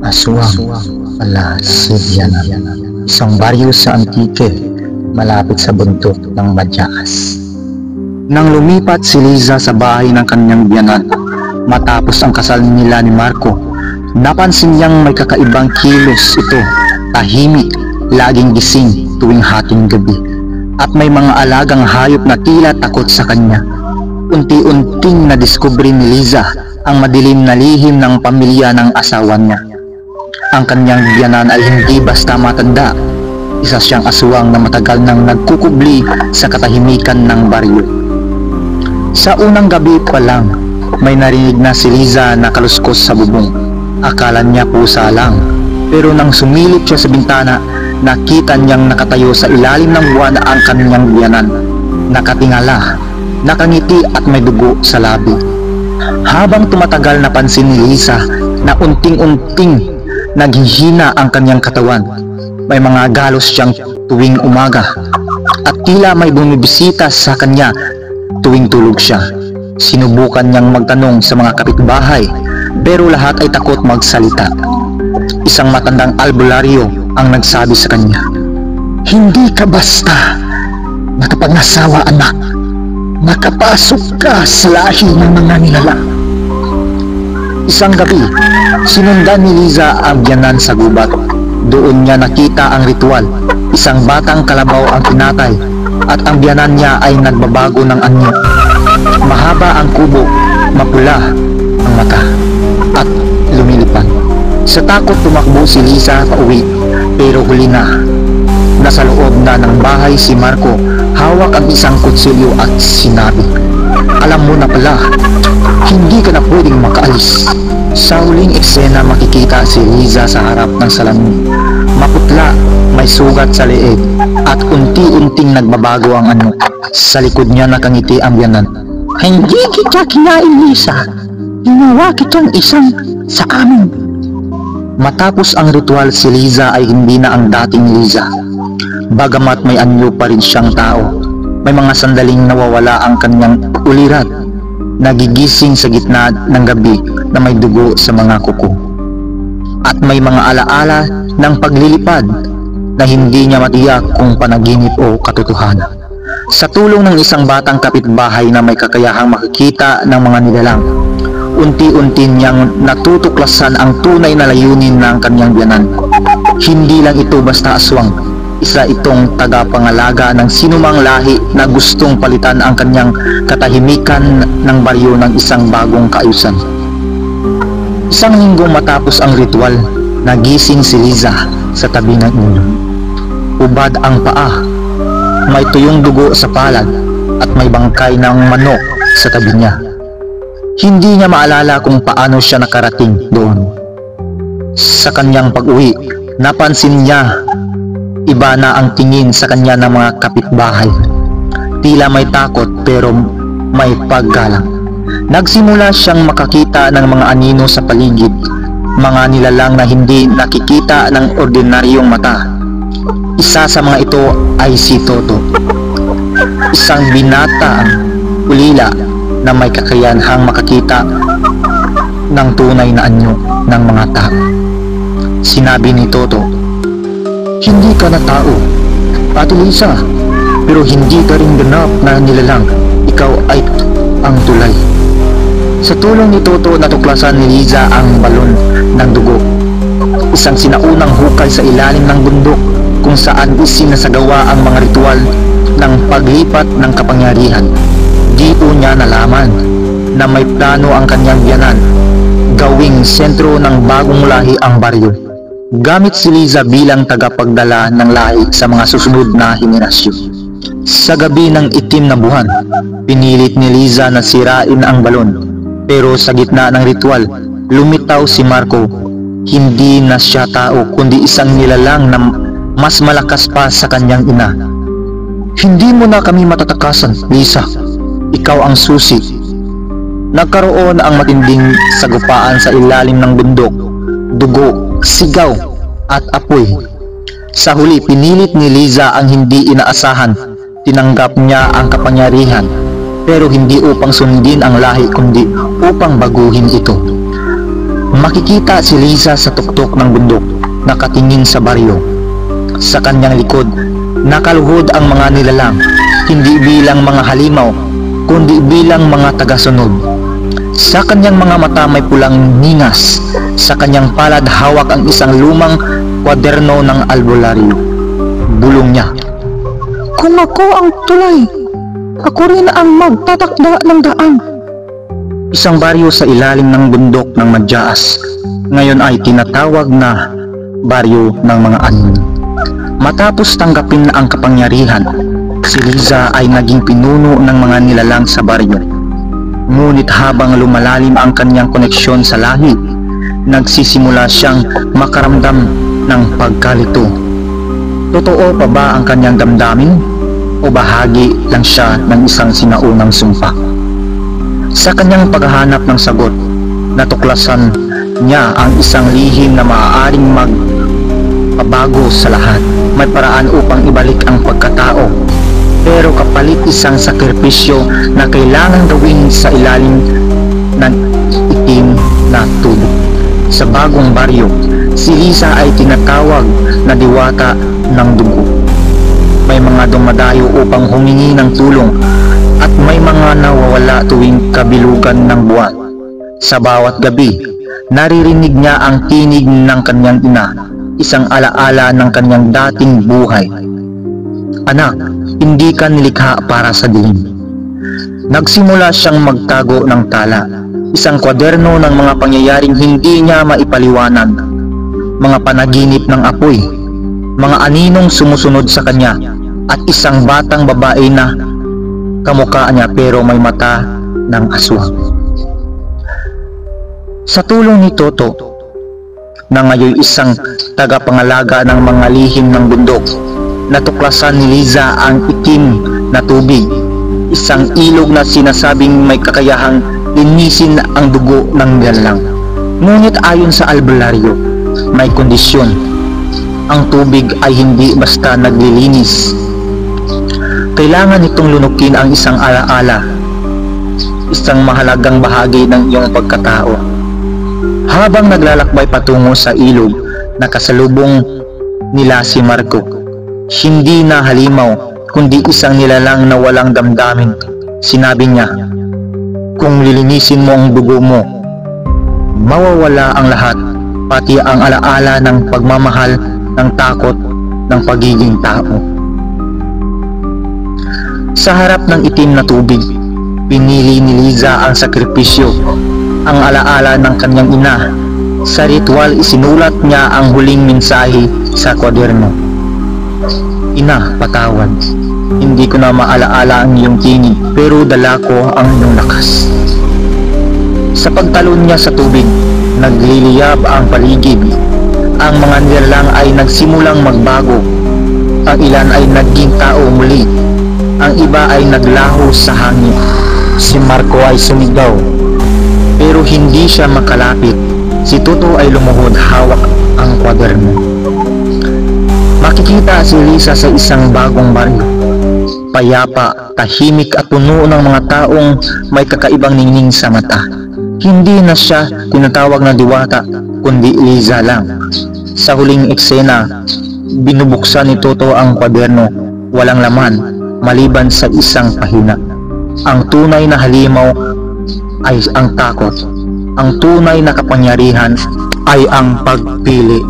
Aswang pala si Diana, isang baryo sa Antique, malapit sa bundok ng Madyaas. Nang lumipat si Liza sa bahay ng kanyang biyanan, matapos ang kasal nila ni Marco, napansin niyang may kakaibang kilos ito, tahimik, laging gising tuwing hating gabi, at may mga alagang hayop na tila takot sa kanya. Unti-unting nadiskubre ni Liza ang madilim na lihim ng pamilya ng asawa niya. Ang kanyang biyanan ay hindi basta matanda, isa siyang aswang na matagal nang nagkukubli sa katahimikan ng baryo. Sa unang gabi pa lang, may narinig na si Liza na kaluskos sa bubong. Akala niya pusa lang, pero nang sumilip siya sa bintana, nakita niyang nakatayo sa ilalim ng buwan ang kanyang biyanan. Nakatingala, nakangiti at may dugo sa labi. Habang tumatagal, napansin ni Liza na unting-unting naghihina ang kanyang katawan. May mga galos siyang tuwing umaga at tila may bumibisita sa kanya tuwing tulog siya. Sinubukan niyang magtanong sa mga kapitbahay, pero lahat ay takot magsalita. Isang matandang albularyo ang nagsabi sa kanya, "Hindi ka basta nakapangasawa, anak. Nakapasok ka sa lahi ng mga nilalang." Isang gabi, sinundan ni Liza ang biyanan sa gubat. Doon niya nakita ang ritual. Isang batang kalabaw ang pinatay at ang biyanan niya ay nagbabago ng anyo. Mahaba ang kubo, mapula ang mata at lumilipad. Sa takot, tumakbo si Liza pauwi, pero huli na. Nasa loob na ng bahay si Marco, hawak ang isang kutsilyo at sinabi, "Alam mo na pala, hindi ka na pwedeng makaalis." Sa huling eksena, makikita si Liza sa harap ng salamin. Maputla, may sugat sa leeg, at unti-unting nagbabago ang anyo. Sa likod niya nakangiti ang biyanan. "Hindi kita kinain, Liza. Ginawa kitang isang sa amin." Matapos ang ritual, si Liza ay hindi na ang dating Liza. Bagamat may anyo pa rin siyang tao, may mga sandaling nawawala ang kanyang ulirat. Nagigising sa gitna ng gabi na may dugo sa mga kuko. At may mga alaala ng paglilipad na hindi niya matiyak kung panaginip o katotohanan. Sa tulong ng isang batang kapitbahay na may kakayahang makikita ng mga nilalang, unti-unti niyang natutuklasan ang tunay na layunin ng kanyang biyanan. Hindi lang ito basta aswang. Isa itong tagapangalaga ng sinumang lahi na gustong palitan ang kanyang katahimikan ng baryo ng isang bagong kaayusan. Isang linggo matapos ang ritual, nagising si Liza sa tabi ng ilog. Ubad ang paa, may tuyong dugo sa palad at may bangkay ng manok sa tabi niya. Hindi niya maalala kung paano siya nakarating doon. Sa kanyang pag-uwi, napansin niya iba na ang tingin sa kanya ng mga kapitbahay. Tila may takot pero may paggalang. Nagsimula siyang makakita ng mga anino sa paligid, mga nilalang na hindi nakikita ng ordinaryong mata. Isa sa mga ito ay si Toto, isang binataang ulila na may kakayahang makakita ng tunay na anyo ng mga tao. Sinabi ni Toto, "Hindi ka na tao, Ate Liza, pero hindi ka rin ganap na nilalang. Ikaw ay ang tulay." Sa tulong ni Toto, natuklasan ni Liza ang balon ng dugo, isang sinaunang hukay sa ilalim ng bundok kung saan isinasagawa ang mga ritual ng paglipat ng kapangyarihan. Dito niya nalaman na may plano ang kanyang biyanan, gawing sentro ng bagong lahi ang baryo. Gamit si Liza bilang tagapagdala ng lahi sa mga susunod na henerasyon. Sa gabi ng itim na buwan, pinilit ni Liza na sirain ang balon. Pero sa gitna ng ritual, lumitaw si Marco. Hindi na siya tao kundi isang nilalang na mas malakas pa sa kanyang ina. "Hindi mo na kami matatakasan, Liza. Ikaw ang susi." Nagkaroon ang matinding sagupaan sa ilalim ng bundok. Dugo, sigaw at apoy. Sa huli, pinilit ni Liza ang hindi inaasahan. Tinanggap niya ang kapangyarihan, pero hindi upang sundin ang lahi kundi upang baguhin ito. Makikita si Liza sa tuktok ng bundok, nakatingin sa baryo. Sa kanyang likod, nakaluhod ang mga nilalang, hindi bilang mga halimaw, kundi bilang mga tagasunod. Sa kanyang mga mata may pulang ningas, sa kanyang palad hawak ang isang lumang kwaderno ng albularyo. Bulong niya, Kung ako ang tulay, ako rin ang magtatakda ng daan. isang baryo sa ilalim ng bundok ng Madyaas, ngayon ay tinatawag na baryo ng mga anin. Matapos tanggapin ang kapangyarihan, si Liza ay naging pinuno ng mga nilalang sa baryo. Ngunit habang lumalalim ang kanyang koneksyon sa lahi, nagsisimula siyang makaramdam ng pagkalito. Totoo pa ba ang kanyang damdamin o bahagi lang siya ng isang sinaunang sumpa? Sa kanyang paghahanap ng sagot, natuklasan niya ang isang lihim na maaaring magpabago sa lahat. May paraan upang ibalik ang pagkatao, pero kapalit isang sakripisyo na kailangan gawin sa ilalim ng itim na tubig. Sa bagong baryo, si Liza ay tinatawag na diwata ng dugo. May mga dumadayo upang humingi ng tulong at may mga nawawala tuwing kabilugan ng buwan. Sa bawat gabi, naririnig niya ang tinig ng kanyang ina, isang alaala ng kanyang dating buhay. Anak, hindi ka nilikha para sa dilim. Nagsimula siyang magtago ng tala, isang kwaderno ng mga pangyayaring hindi niya maipaliwanag, mga panaginip ng apoy, mga aninong sumusunod sa kanya, at isang batang babae na kamukha niya pero may mata ng aswang. Sa tulong ni Toto, na ngayon isang tagapangalaga ng mga lihim ng bundok, natuklasan ni Liza ang itim na tubig, isang ilog na sinasabing may kakayahang linisin ang dugo ng nilalang. Ngunit ayon sa albularyo, may kondisyon. Ang tubig ay hindi basta naglilinis. Kailangan itong lunukin ang isang alaala, isang mahalagang bahagi ng iyong pagkatao. Habang naglalakbay patungo sa ilog, nakasalubong nila si Marco. Hindi na halimaw, kundi isang nilalang na walang damdamin. Sinabi niya, kung lilinisin mo ang dugo mo, mawawala ang lahat, pati ang alaala ng pagmamahal, ng takot, ng pagiging tao. Sa harap ng itim na tubig, pinili ni Liza ang sakripisyo, ang alaala ng kanyang ina. Sa ritual, isinulat niya ang huling mensahe sa kwaderno. Ina, patawad. Hindi ko na maalaala ang iyong tinig, pero dala ko ang iyong lakas. Sa pagtalon niya sa tubig, nagliliyab ang paligid. Ang mga nilalang ay nagsimulang magbago. Ang ilan ay naging tao muli. Ang iba ay naglaho sa hangin. Si Marco ay sumigaw, pero hindi siya makalapit. Si Toto ay lumuhod, hawak ang kwaderno. Makikita si Liza sa isang bagong baryo. Payapa, tahimik at puno ng mga taong may kakaibang ningning sa mata. Hindi na siya tinatawag na diwata, kundi Liza lang. Sa huling eksena, binubuksan ni Toto ang kwaderno. Walang laman, maliban sa isang pahina. Ang tunay na halimaw ay ang takot. Ang tunay na kapangyarihan ay ang pagpili.